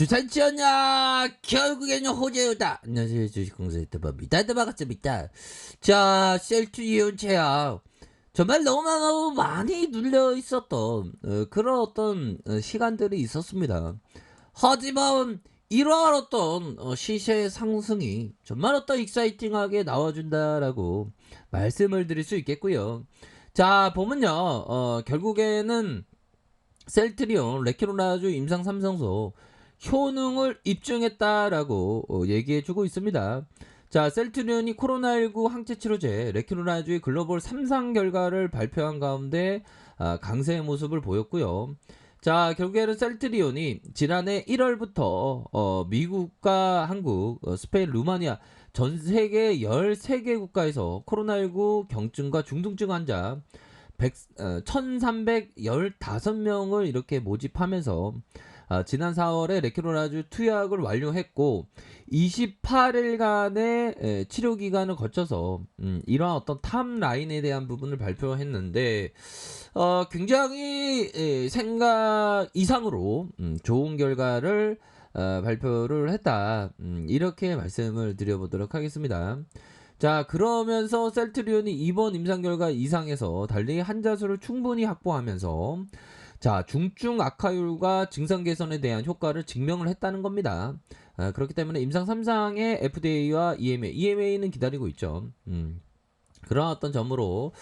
주산지었냐 결국에는 호재요다. 안녕하세요, 주식공사 유튜버입니다. 반갑습니다. 자, 셀트리온 제약 정말 너무너무 많이 눌려 있었던 그런 어떤 시간들이 있었습니다. 하지만 이러한 어떤 시세 상승이 정말 어떤 익사이팅하게 나와준다라고 말씀을 드릴 수 있겠고요. 자, 보면요, 결국에는 셀트리온 레키로나주 임상 3성소 효능을 입증했다라고 얘기해주고 있습니다. 자, 셀트리온이 코로나19 항체치료제 레키로나주의 글로벌 3상 결과를 발표한 가운데 강세의 모습을 보였고요. 자, 결국에는 셀트리온이 지난해 1월부터 미국과 한국, 스페인, 루마니아 전 세계 13개 국가에서 코로나19 경증과 중증증 환자 1315명을 이렇게 모집하면서 지난 4월에 레키로나주 투약을 완료했고 28일간의 치료 기간을 거쳐서 이러한 어떤 탑라인에 대한 부분을 발표했는데 굉장히 생각 이상으로 좋은 결과를 발표를 했다. 이렇게 말씀을 드려보도록 하겠습니다. 자, 그러면서 셀트리온이 이번 임상 결과 이상에서 달리 환자 수를 충분히 확보하면서 자, 중증 악화율과 증상 개선에 대한 효과를 증명을 했다는 겁니다. 그렇기 때문에 임상 3상의 FDA와 EMA는 기다리고 있죠. 그런 어떤 점으로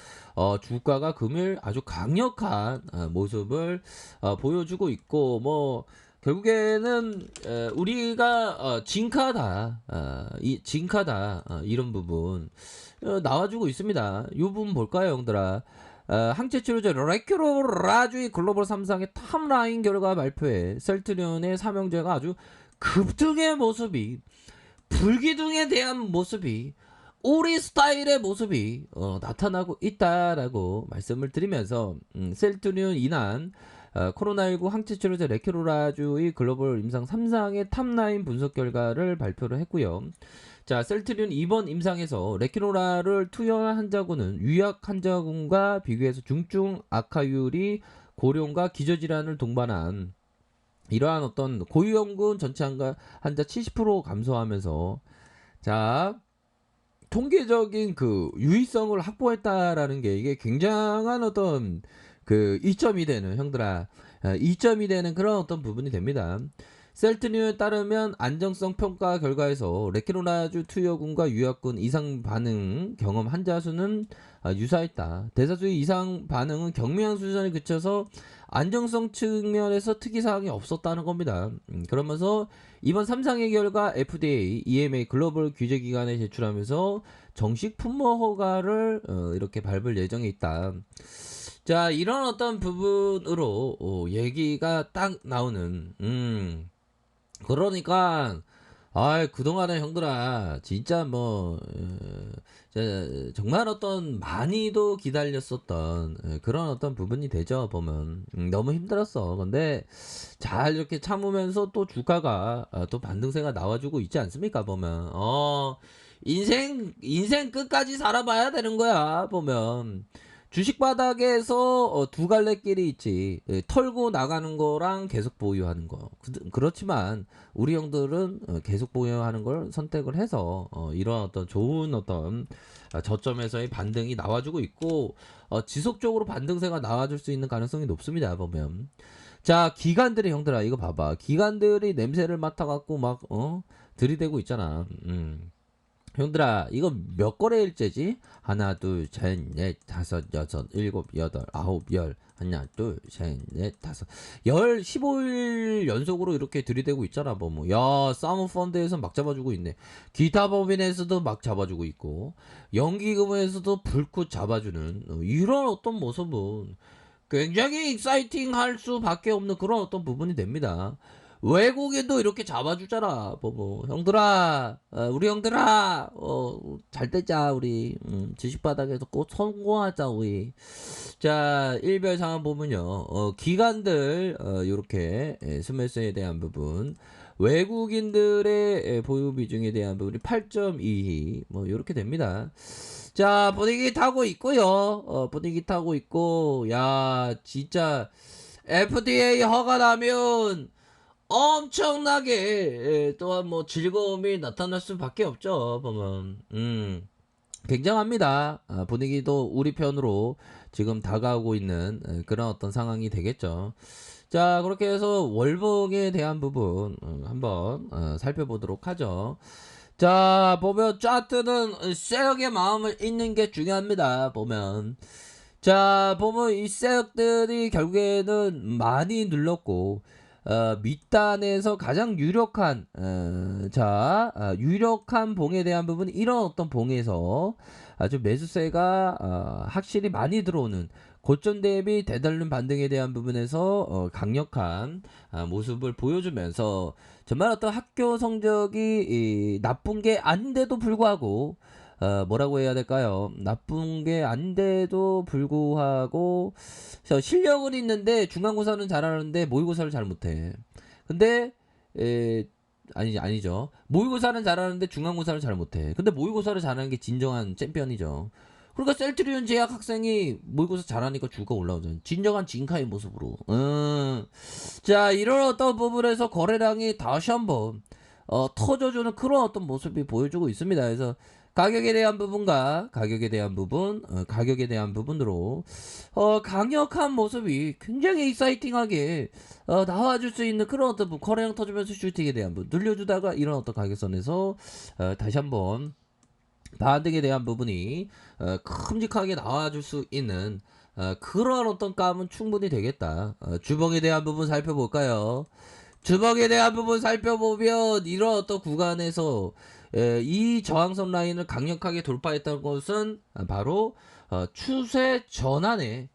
주가가 금일 아주 강력한 모습을 보여주고 있고, 뭐 결국에는 우리가 징카다 이런 부분 나와주고 있습니다. 이 부분 볼까요, 형들아? 항체치료제 레큐로라주의 글로벌 3상의 탑라인 결과 발표에 셀트리온의 삼형제가 아주 급등의 모습이, 불기둥에 대한 모습이, 우리 스타일의 모습이 나타나고 있다라고 말씀을 드리면서 셀트리온 인한 코로나19 항체치료제 레키로라주의 글로벌 임상 3상의 탑라인 분석 결과를 발표를 했고요. 자, 셀트리온 이번 임상에서 레키로라를 투여한 환자군은 유약 환자군과 비교해서 중증 악화율이 고령과 기저질환을 동반한 이러한 어떤 고위험군 전체 환자 70% 감소하면서 자, 통계적인 그 유의성을 확보했다라는 게 이게 굉장한 어떤 그 이점이 되는, 형들아, 이점이 되는 그런 어떤 부분이 됩니다. 셀트리온에 따르면 안정성 평가 결과에서 레키로나주 투여군과 유약군 이상 반응 경험 환자 수는 유사했다. 대다수의 이상 반응은 경미한 수준에 그쳐서 안정성 측면에서 특이사항이 없었다는 겁니다. 그러면서 이번 3상의 결과 FDA, EMA 글로벌 규제기관에 제출하면서 정식 품목 허가를 이렇게 밟을 예정에 있다. 자, 이런 어떤 부분으로 얘기가 딱 나오는 그러니까 그동안에 형들아 진짜 뭐 정말 어떤 많이도 기다렸었던 그런 어떤 부분이 되죠. 보면 너무 힘들었어. 근데 잘 이렇게 참으면서 또 주가가 또 반등세가 나와주고 있지 않습니까? 보면 인생 끝까지 살아봐야 되는 거야. 보면 주식 바닥에서 두 갈래 길이 있지. 털고 나가는 거랑 계속 보유하는 거. 그렇지만 우리 형들은 계속 보유하는 걸 선택을 해서 이런 어떤 좋은 어떤 저점에서의 반등이 나와주고 있고 지속적으로 반등세가 나와줄 수 있는 가능성이 높습니다. 보면 자, 기관들이, 형들아, 이거 봐봐. 기관들이 냄새를 맡아갖고 막 들이대고 있잖아. 형들아, 이거 몇 거래일째지? 하나, 둘, 셋, 넷, 다섯, 여섯, 일곱, 여덟, 아홉, 열. 하나, 둘, 셋, 넷, 다섯. 15일 연속으로 이렇게 들이대고 있잖아, 뭐. 야, 사모펀드에서 막 잡아주고 있네. 기타 법인에서도 막 잡아주고 있고, 연기금에서도 불꽃 잡아주는, 이런 어떤 모습은 굉장히 익사이팅 할 수밖에 없는 그런 어떤 부분이 됩니다. 외국인도 이렇게 잡아주잖아. 뭐 형들아, 우리 형들아, 잘 되자 우리. 주식바닥에서 꼭 성공하자 우리. 자, 일별 상황 보면요, 기관들 요렇게 스매스에 대한 부분, 외국인들의 보유 비중에 대한 부분이 8.2 뭐 요렇게 됩니다. 자, 분위기 타고 있고요. 분위기 타고 있고, 야 진짜 FDA 허가 나면 엄청나게 또한 뭐 즐거움이 나타날 수밖에 없죠. 보면 굉장합니다. 분위기도 우리 편으로 지금 다가오고 있는 그런 어떤 상황이 되겠죠. 자, 그렇게 해서 월봉에 대한 부분 한번 살펴보도록 하죠. 자, 보면 차트는 세력의 마음을 읽는 게 중요합니다. 보면 자, 보면 이 세력들이 결국에는 많이 눌렀고 밑단에서 가장 유력한 유력한 봉에 대한 부분, 이런 어떤 봉에서 아주 매수세가 확실히 많이 들어오는, 고점 대비 대단륜 반등에 대한 부분에서 강력한 모습을 보여주면서 정말 어떤 학교 성적이 나쁜 게 아닌데도 불구하고 뭐라고 해야 될까요? 나쁜 게 아닌데도 불구하고 실력은 있는데 중간고사는 잘하는데 모의고사를 잘 못해. 근데 아니죠. 모의고사는 잘하는데 중간고사를 잘 못해. 근데 모의고사를 잘하는 게 진정한 챔피언이죠. 그러니까 셀트리온 제약 학생이 모의고사 잘하니까 주가 올라오잖아. 진정한 진카의 모습으로. 자, 이런 어떤 부분에서 거래량이 다시 한번 터져주는 그런 어떤 모습이 보여주고 있습니다. 그래서 가격에 대한 부분과 가격에 대한 부분, 가격에 대한 부분으로 강력한 모습이 굉장히 익사이팅하게 나와줄 수 있는 그런 어떤 거래량 터지면서 슈팅에 대한 부분 늘려주다가 이런 어떤 가격선에서 다시 한번 반등에 대한 부분이 큼직하게 나와줄 수 있는 그런 어떤 감은 충분히 되겠다. 주봉에 대한 부분 살펴볼까요? 주먹에 대한 부분 살펴보면 이런 어떤 구간에서 이 저항선 라인을 강력하게 돌파했던 것은 바로 추세 전환의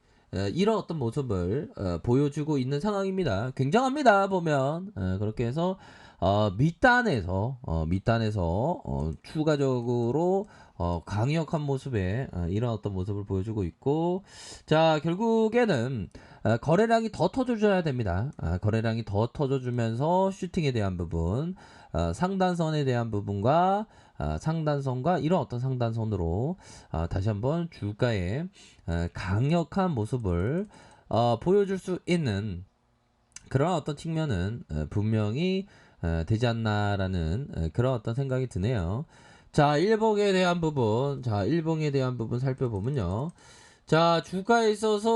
이런 어떤 모습을 보여주고 있는 상황입니다. 굉장합니다. 보면 그렇게 해서 밑단에서 추가적으로 강력한 모습의 이런 어떤 모습을 보여주고 있고, 자, 결국에는 거래량이 더 터져줘야 됩니다. 거래량이 더 터져주면서 슈팅에 대한 부분, 상단선에 대한 부분과 상단선과 이런 어떤 상단선으로 다시 한번 주가의 강력한 모습을 보여줄 수 있는 그런 어떤 측면은 분명히 되지 않나라는 그런 어떤 생각이 드네요. 자, 일봉에 대한 부분, 살펴보면요. 자, 주가에 있어서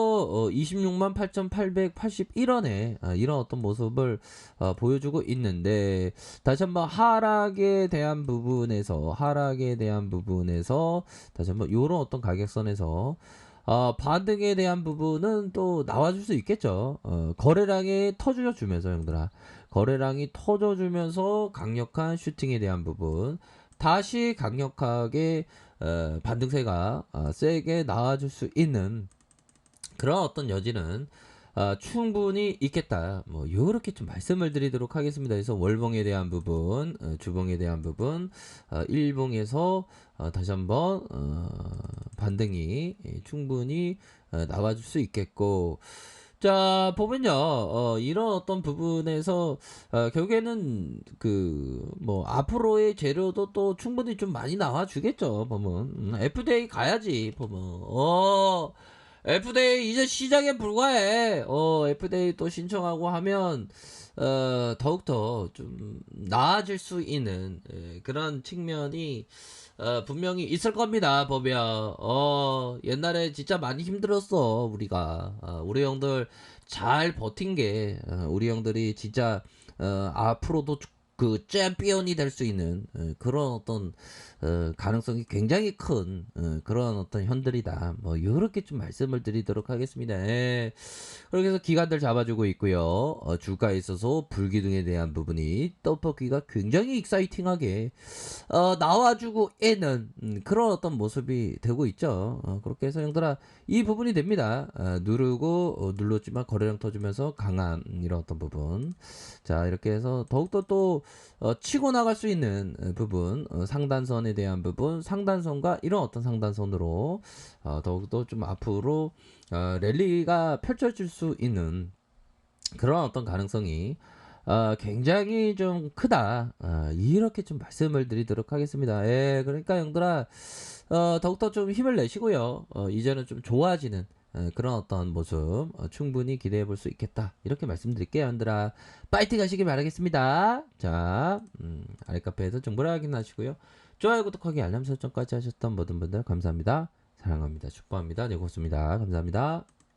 26만 8,881원에 이런 어떤 모습을 보여주고 있는데, 다시 한번 하락에 대한 부분에서 다시 한번 요런 어떤 가격선에서 반등에 대한 부분은 또 나와줄 수 있겠죠. 거래량이 터져주면서, 형들아, 거래량이 터져주면서 강력한 슈팅에 대한 부분, 다시 강력하게 반등세가 세게 나와줄 수 있는 그런 어떤 여지는 충분히 있겠다. 뭐 요렇게 좀 말씀을 드리도록 하겠습니다. 그래서 월봉에 대한 부분, 주봉에 대한 부분, 일봉에서 다시 한번 반등이 충분히 나와줄 수 있겠고, 자, 보면요, 이런 어떤 부분에서, 결국에는, 뭐, 앞으로의 재료도 또 충분히 좀 많이 나와주겠죠, 보면. FTA 가야지, 보면. FTA 이제 시작에 불과해. FTA 또 신청하고 하면, 더욱더 좀 나아질 수 있는, 그런 측면이, 분명히 있을 겁니다. 보면 옛날에 진짜 많이 힘들었어 우리가. 우리 형들 잘 버틴 게 우리 형들이 진짜 앞으로도 그 챔피언이 될 수 있는 그런 어떤 가능성이 굉장히 큰 그런 어떤 현들이다. 뭐 이렇게 좀 말씀을 드리도록 하겠습니다. 예. 그렇게 해서 기간들 잡아주고 있고요. 주가에 있어서 불기둥에 대한 부분이 떡볶이가 굉장히 익사이팅하게 나와주고 있는 그런 어떤 모습이 되고 있죠. 그렇게 해서 형들아, 이 부분이 됩니다. 누르고 눌렀지만 거래량 터지면서 강한 이런 어떤 부분. 자, 이렇게 해서 더욱더 또 치고 나갈 수 있는 부분, 상단선에 대한 부분, 상단선과 이런 어떤 상단선으로 더욱더 좀 앞으로 랠리가 펼쳐질 수 있는 그런 어떤 가능성이 굉장히 좀 크다. 이렇게 좀 말씀을 드리도록 하겠습니다. 예, 그러니까 형들아, 더욱더 좀 힘을 내시고요. 이제는 좀 좋아지는 그런 어떤 모습 충분히 기대해 볼 수 있겠다. 이렇게 말씀드릴게요, 여러분들아. 파이팅 하시길 바라겠습니다. 자, 아래 카페에서 정보를 확인하시고요. 좋아요, 구독하기, 알람 설정까지 하셨던 모든 분들 감사합니다. 사랑합니다. 축복합니다. 네, 고맙습니다. 감사합니다.